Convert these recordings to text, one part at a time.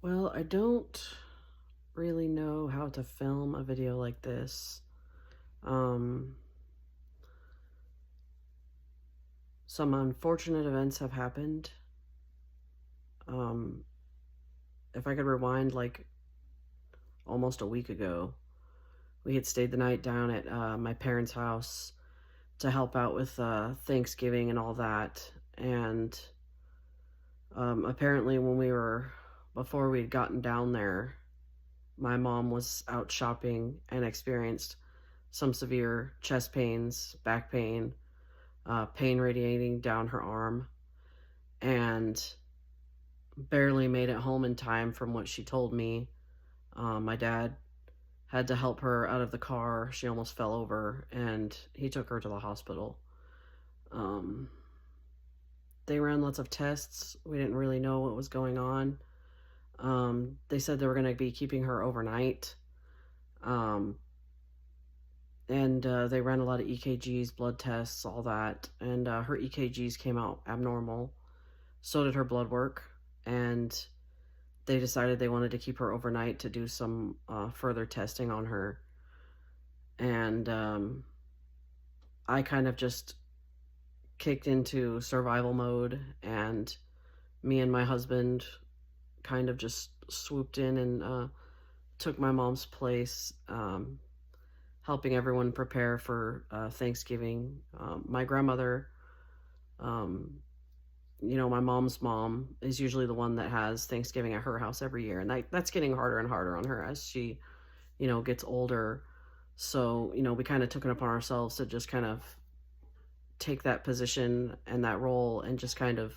Well, I don't really know how to film a video like this. Um, some unfortunate events have happened. Um, if I could rewind like almost a week ago, we had stayed the night down at my parents' house to help out with Thanksgiving and all that. And apparently, before we had gotten down there, my mom was out shopping and experienced some severe chest pains, back pain, pain radiating down her arm, and barely made it home in time from what she told me. My dad had to help her out of the car. She almost fell over, and he took her to the hospital. Um, they ran lots of tests. We didn't really know what was going on. They said they were going to be keeping her overnight. Um, and they ran a lot of EKGs, blood tests, all that. And her EKGs came out abnormal. So did her blood work. And they decided they wanted to keep her overnight to do some further testing on her. And I kind of just kicked into survival mode, and me and my husband kind of just swooped in and took my mom's place, helping everyone prepare for Thanksgiving. My grandmother, um, my mom's mom is usually the one that has Thanksgiving at her house every year, and that's getting harder and harder on her as she, gets older. So, we kind of took it upon ourselves to just kind of take that position and that role and just kind of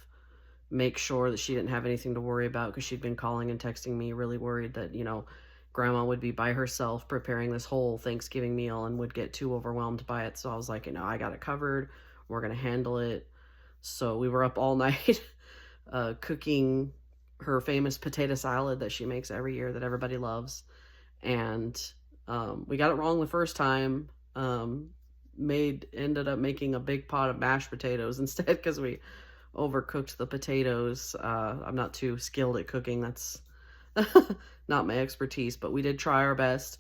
make sure that she didn't have anything to worry about, because she'd been calling and texting me really worried that, grandma would be by herself preparing this whole Thanksgiving meal and would get too overwhelmed by it. So I was like, I got it covered. We're going to handle it. So we were up all night cooking her famous potato salad that she makes every year that everybody loves. And we got it wrong the first time. Ended up making a big pot of mashed potatoes instead, because we overcooked the potatoes. I'm not too skilled at cooking. That's not my expertise, but we did try our best.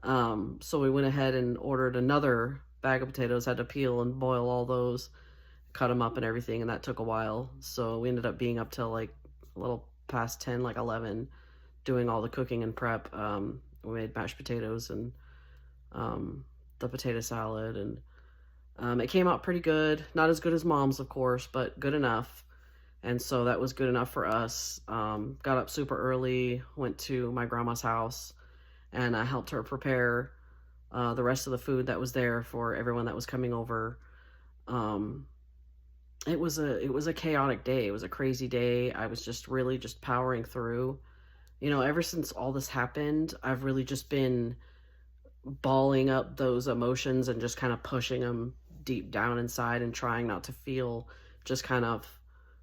So we went ahead and ordered another bag of potatoes, had to peel and boil all those, cut them up and everything, and that took a while. So we ended up being up till like a little past 10, like 11, doing all the cooking and prep. We made mashed potatoes and the potato salad, and it came out pretty good. Not as good as mom's, of course, but good enough. And so that was good enough for us. Got up super early, went to my grandma's house, and I helped her prepare the rest of the food that was there for everyone that was coming over. Um, it was a chaotic day. It was a crazy day. I was just really just powering through. Ever since all this happened, I've really just been balling up those emotions and just kind of pushing them deep down inside and trying not to feel, just kind of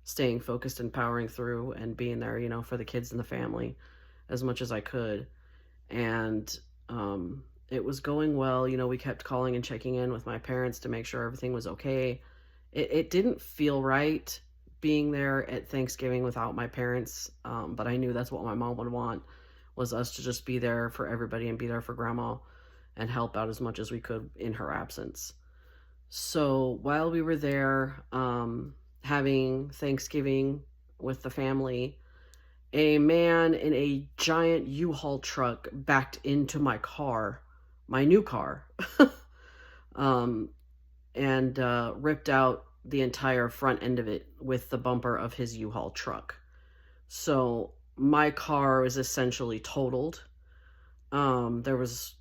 staying focused and powering through and being there, for the kids and the family as much as I could. And it was going well. We kept calling and checking in with my parents to make sure everything was okay. It didn't feel right being there at Thanksgiving without my parents, but I knew that's what my mom would want, was us to just be there for everybody and be there for grandma and help out as much as we could in her absence. So while we were there, having Thanksgiving with the family, a man in a giant U-Haul truck backed into my car, my new car, um, and ripped out the entire front end of it with the bumper of his U-Haul truck. So my car is essentially totaled. There was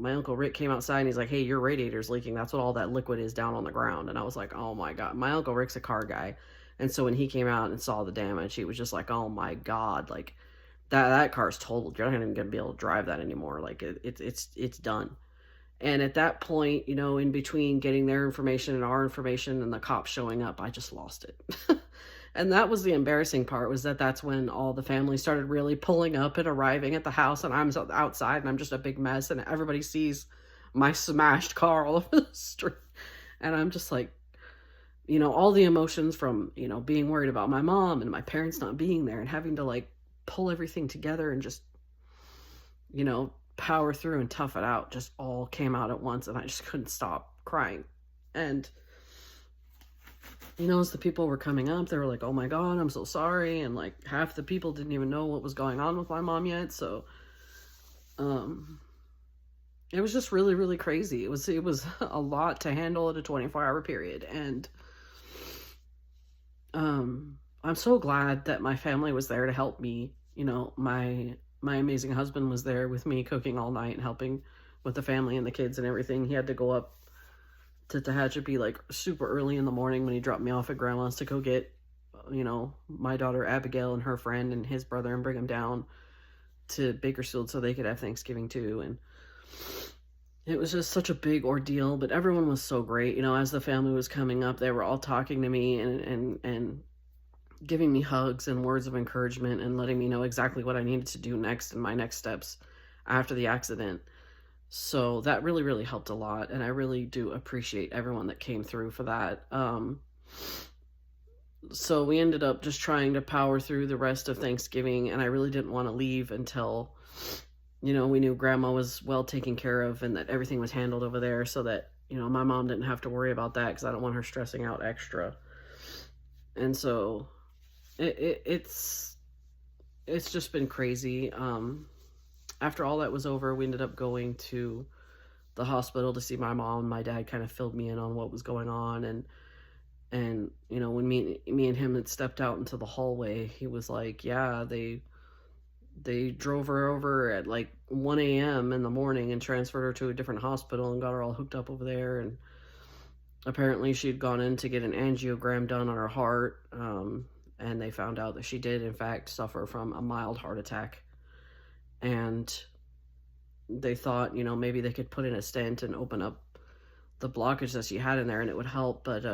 my Uncle Rick came outside and he's like, "Hey, your radiator's leaking. That's what all that liquid is down on the ground." And I was like, "Oh my God." My Uncle Rick's a car guy. And so when he came out and saw the damage, he was just like, "Oh my God, like that car's totaled. You're not even gonna be able to drive that anymore. Like it's done." And at that point, in between getting their information and our information and the cops showing up, I just lost it. And that was the embarrassing part, was that's when all the family started really pulling up and arriving at the house, and I'm outside and I'm just a big mess, and everybody sees my smashed car all over the street. And I'm just like, all the emotions from, being worried about my mom and my parents not being there and having to like pull everything together and just, power through and tough it out just all came out at once, and I just couldn't stop crying. And as the people were coming up, they were like, "Oh my God, I'm so sorry." And like half the people didn't even know what was going on with my mom yet. So, it was just really, really crazy. It was a lot to handle at a 24-hour period. And, I'm so glad that my family was there to help me. My amazing husband was there with me cooking all night and helping with the family and the kids and everything. He had to go up to Tehachapi like super early in the morning when he dropped me off at grandma's to go get, my daughter Abigail and her friend and his brother and bring them down to Bakersfield so they could have Thanksgiving too. And it was just such a big ordeal, but everyone was so great. As the family was coming up, they were all talking to me and giving me hugs and words of encouragement and letting me know exactly what I needed to do next and my next steps after the accident. So that really, really helped a lot. And I really do appreciate everyone that came through for that. So we ended up just trying to power through the rest of Thanksgiving. And I really didn't want to leave until, we knew grandma was well taken care of and that everything was handled over there so that, my mom didn't have to worry about that because I don't want her stressing out extra. And so it's just been crazy. After all that was over, we ended up going to the hospital to see my mom. My dad kind of filled me in on what was going on. And when me and him had stepped out into the hallway, he was like, yeah, they drove her over at like 1 a.m. in the morning and transferred her to a different hospital and got her all hooked up over there. And apparently she'd gone in to get an angiogram done on her heart. And they found out that she did, in fact, suffer from a mild heart attack. And they thought, maybe they could put in a stent and open up the blockage that she had in there and it would help. But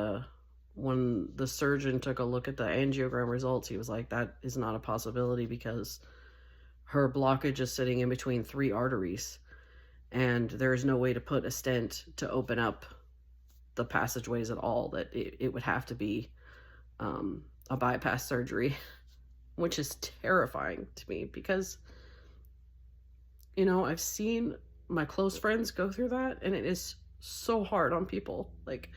when the surgeon took a look at the angiogram results, he was like, that is not a possibility because her blockage is sitting in between 3 arteries. And there is no way to put a stent to open up the passageways at all, that it would have to be a bypass surgery, which is terrifying to me because, I've seen my close friends go through that and it is so hard on people. Like,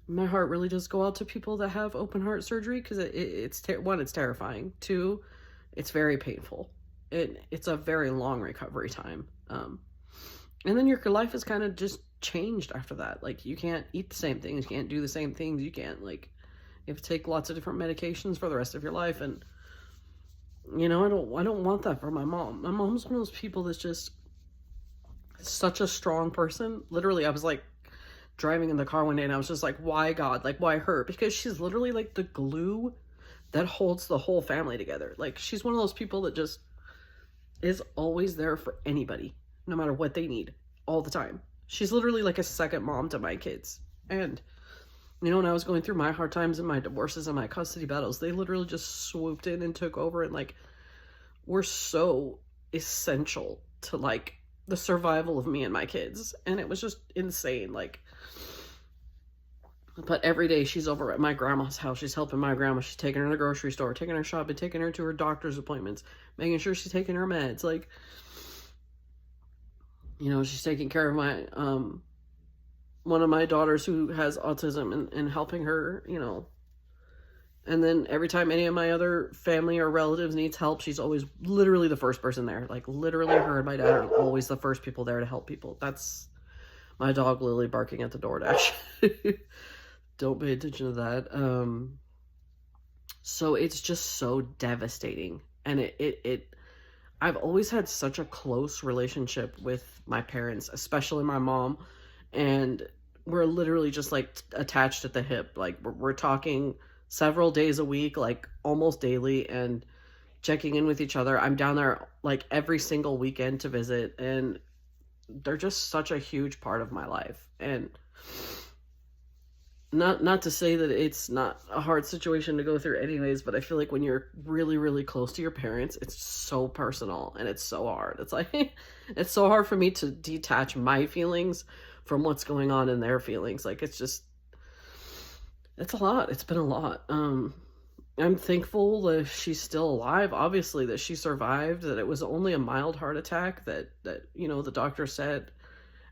my heart really does go out to people that have open heart surgery because it's terrifying. 2, it's very painful. It's a very long recovery time. And then your life is kind of just changed after that. Like, you can't eat the same things, you can't do the same things, you have to take lots of different medications for the rest of your life. And I don't want that for my mom. My mom's one of those people that's just such a strong person. Literally, I was like driving in the car one day and I was just like, why God? Like, why her? Because she's literally like the glue that holds the whole family together. Like, she's one of those people that just is always there for anybody, no matter what they need, all the time. She's literally like a second mom to my kids. And, when I was going through my hard times and my divorces and my custody battles, they literally just swooped in and took over and like, were so essential to like the survival of me and my kids. And it was just insane. Like, but every day she's over at my grandma's house. She's helping my grandma. She's taking her to the grocery store, taking her shopping, taking her to her doctor's appointments, making sure she's taking her meds. Like, she's taking care of my, one of my daughters who has autism and helping her, and then every time any of my other family or relatives needs help, she's always literally the first person there. Like, literally her and my dad are always the first people there to help people. That's my dog Lily barking at the DoorDash. Don't pay attention to that. So it's just so devastating. And I've always had such a close relationship with my parents, especially my mom. And we're literally just like attached at the hip. Like, we're talking several days a week, like almost daily, and checking in with each other. I'm down there like every single weekend to visit, and they're just such a huge part of my life. And not to say that it's not a hard situation to go through anyways, but I feel like when you're really, really close to your parents, it's so personal and it's so hard. It's like, it's so hard for me to detach my feelings from what's going on in their feelings. Like, it's a lot. It's been a lot. I'm thankful that she's still alive, obviously, that she survived, that it was only a mild heart attack, that the doctor said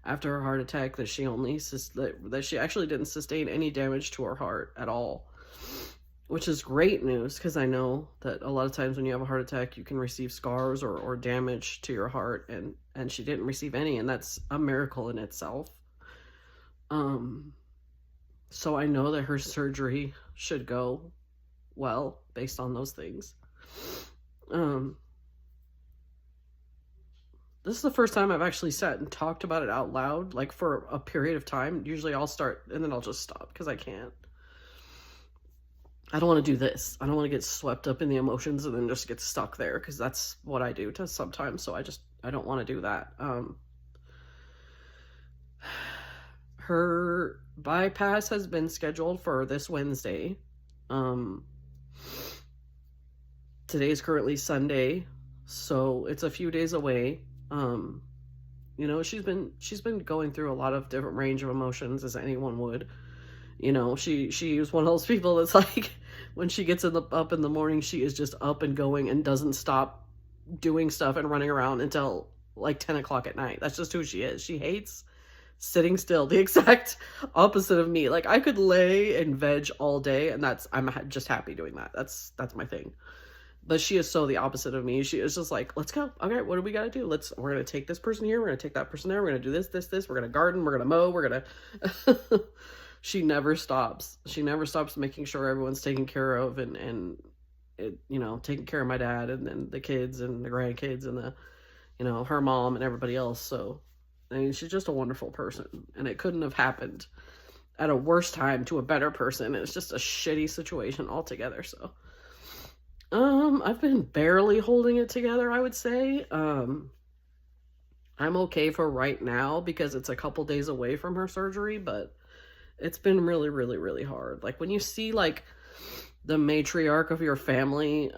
after her heart attack that she only that she actually didn't sustain any damage to her heart at all, which is great news, because I know that a lot of times when you have a heart attack you can receive scars or damage to your heart, and she didn't receive any, and that's a miracle in itself. So I know that her surgery should go well based on those things. This is the first time I've actually sat and talked about it out loud, like for a period of time. Usually I'll start and then I'll just stop because I can't. I don't want to do this. I don't want to get swept up in the emotions and then just get stuck there, because that's what I do to sometimes. So I don't want to do that. Her bypass has been scheduled for this Wednesday. Today's currently Sunday, so it's a few days away. She's been going through a lot of different range of emotions, as anyone would. She was one of those people that's like, when she gets up in the morning, she is just up and going and doesn't stop doing stuff and running around until like 10 o'clock at night. That's just who she is. She hates sitting still, the exact opposite of me. Like, I could lay and veg all day, and I'm just happy doing that. That's my thing. But she is so the opposite of me. She is just like, let's go. Okay, what do we got to do? We're going to take this person here. We're going to take that person there. We're going to do this. We're going to garden. We're going to mow. We're going to... She never stops. She never stops making sure everyone's taken care of, and taking care of my dad and then the kids and the grandkids and her mom and everybody else. So, I mean, she's just a wonderful person, and it couldn't have happened at a worse time to a better person. It's just a shitty situation altogether. So, I've been barely holding it together, I would say. I'm okay for right now because it's a couple days away from her surgery, but it's been really, really, really hard. Like, when you see like the matriarch of your family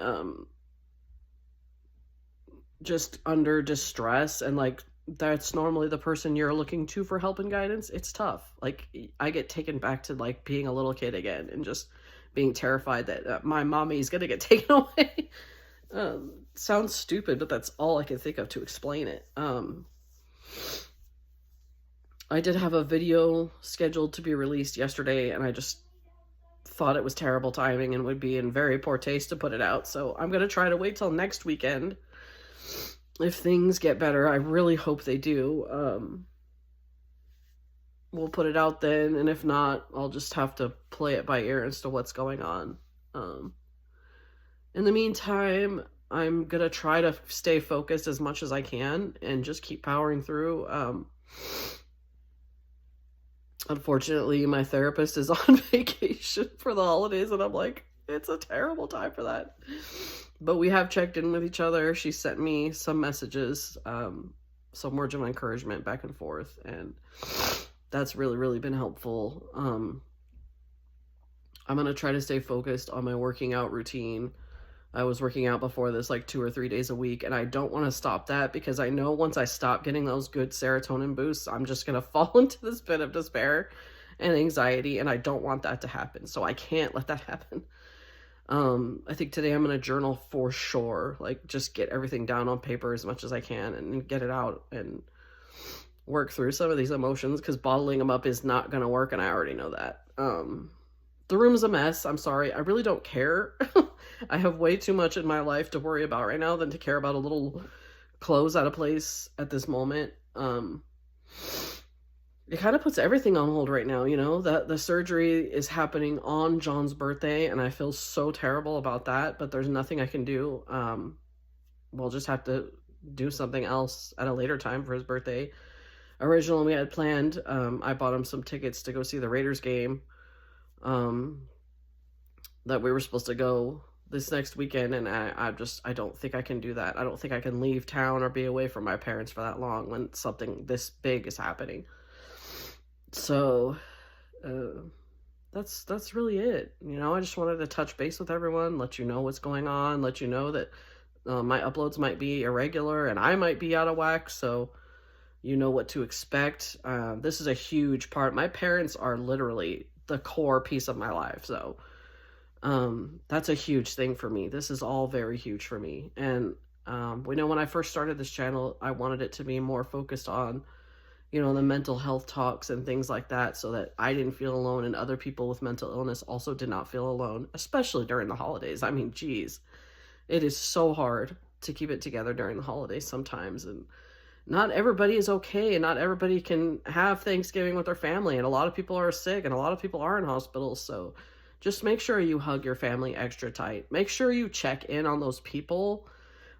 just under distress, and like that's normally the person you're looking to for help and guidance, it's tough. Like, I get taken back to like being a little kid again and just being terrified that my mommy's gonna get taken away. Sounds stupid, but that's all I can think of to explain it. I did have a video scheduled to be released yesterday, and I just thought it was terrible timing and would be in very poor taste to put it out. So I'm going to try to wait till next weekend. If things get better, I really hope they do. We'll put it out then, and if not, I'll just have to play it by ear as to what's going on. In the meantime, I'm going to try to stay focused as much as I can and just keep powering through. Unfortunately, my therapist is on vacation for the holidays, and I'm like, it's a terrible time for that. But we have checked in with each other. She sent me some messages, some words of encouragement back and forth, and that's really, really been helpful. I'm going to try to stay focused on my working out routine. I was working out before this like 2 or 3 days a week, and I don't want to stop that, because I know once I stop getting those good serotonin boosts, I'm just going to fall into this pit of despair and anxiety, and I don't want that to happen. So I can't let that happen. I think today I'm going to journal for sure, like just get everything down on paper as much as I can and get it out and work through some of these emotions, because bottling them up is not going to work, and I already know that. The room's a mess. I'm sorry. I really don't care. I have way too much in my life to worry about right now than to care about a little clothes out of place at this moment. It kind of puts everything on hold right now, that the surgery is happening on John's birthday, and I feel so terrible about that, but there's nothing I can do. We'll just have to do something else at a later time for his birthday. Originally, we had planned, I bought him some tickets to go see the Raiders game, that we were supposed to go this next weekend, and I don't think I can do that. I don't think I can leave town or be away from my parents for that long when something this big is happening. So, that's really it. I just wanted to touch base with everyone, let you know what's going on, let you know that my uploads might be irregular and I might be out of whack, so you know what to expect. This is a huge part. My parents are literally the core piece of my life, so That's a huge thing for me. This is all very huge for me. And we know when I first started this channel, I wanted it to be more focused on, you know, the mental health talks and things like that, so that I didn't feel alone and other people with mental illness also did not feel alone, especially during the holidays. I mean, geez, it is so hard to keep it together during the holidays sometimes. And not everybody is okay, and not everybody can have Thanksgiving with their family, and a lot of people are sick, and a lot of people are in hospitals. So just make sure you hug your family extra tight. Make sure you check in on those people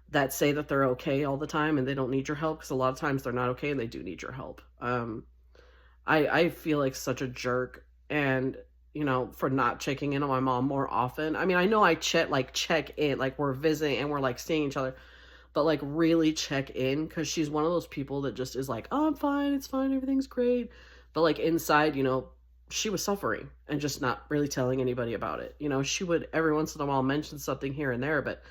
that say that they're okay all the time and they don't need your help, because a lot of times they're not okay and they do need your help. I feel like such a jerk, and you know, for not checking in on my mom more often. I mean, I know I check in, like we're visiting and we're like seeing each other, but like really check in, because she's one of those people that just is like, oh, I'm fine, it's fine, everything's great. But like inside, you know, she was suffering and just not really telling anybody about it. You know, she would every once in a while mention something here and there, but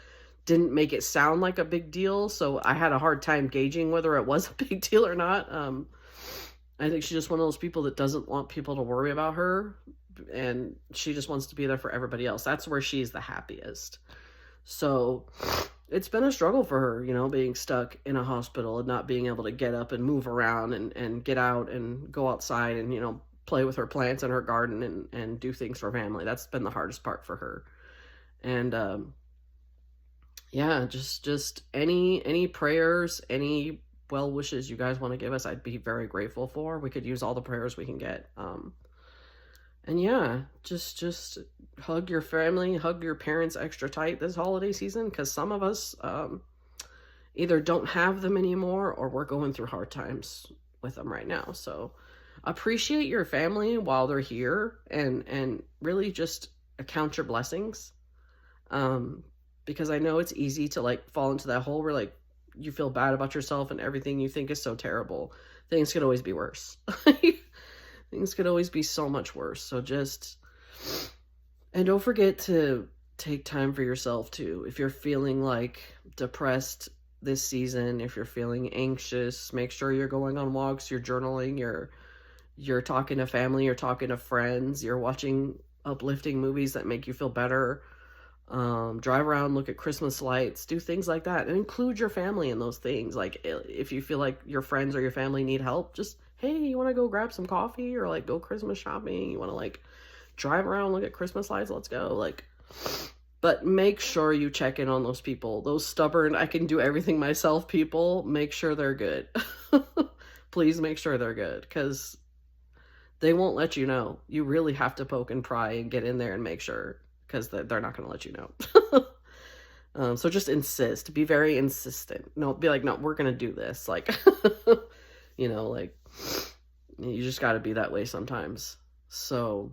didn't make it sound like a big deal. So I had a hard time gauging whether it was a big deal or not. I think she's just one of those people that doesn't want people to worry about her, and she just wants to be there for everybody else. That's where she's the happiest. So it's been a struggle for her, you know, being stuck in a hospital and not being able to get up and move around and get out and go outside and, you know, play with her plants in her garden and do things for family. That's been the hardest part for her. And yeah, just any prayers, any well wishes you guys want to give us, I'd be very grateful for. We could use all the prayers we can get. And yeah, just hug your family, hug your parents extra tight this holiday season, because some of us either don't have them anymore or we're going through hard times with them right now. So appreciate your family while they're here, and really just count your blessings. Because I know it's easy to like fall into that hole where like you feel bad about yourself and everything you think is so terrible. Things could always be worse. Things could always be so much worse. So and don't forget to take time for yourself too. If you're feeling like depressed this season, if you're feeling anxious, make sure you're going on walks, you're journaling, you're talking to family, you're talking to friends, you're watching uplifting movies that make you feel better. Drive around, look at Christmas lights, do things like that, and include your family in those things. Like if you feel like your friends or your family need help, just, hey, you want to go grab some coffee, or like go Christmas shopping, you want to like drive around, look at Christmas lights, let's go. Like, but make sure you check in on those people, those stubborn, I can do everything myself people. Make sure they're good. Please make sure they're good, because they won't let you know. You really have to poke and pry and get in there and make sure, because they're not going to let you know. So just insist. Be very insistent. No, be like, no, we're going to do this. Like, you know, like, you just got to be that way sometimes. So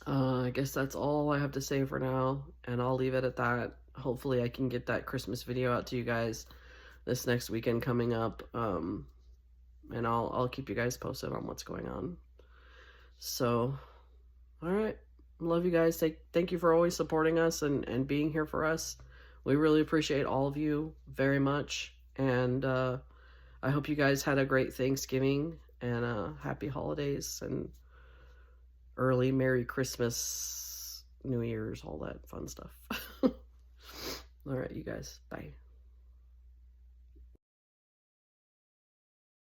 I guess that's all I have to say for now, and I'll leave it at that. Hopefully I can get that Christmas video out to you guys this next weekend coming up. And I'll keep you guys posted on what's going on. So, all right. Love you guys. Thank you for always supporting us and being here for us. We really appreciate all of you very much. And I hope you guys had a great Thanksgiving and happy holidays and early Merry Christmas, New Year's, all that fun stuff. All right, you guys. Bye.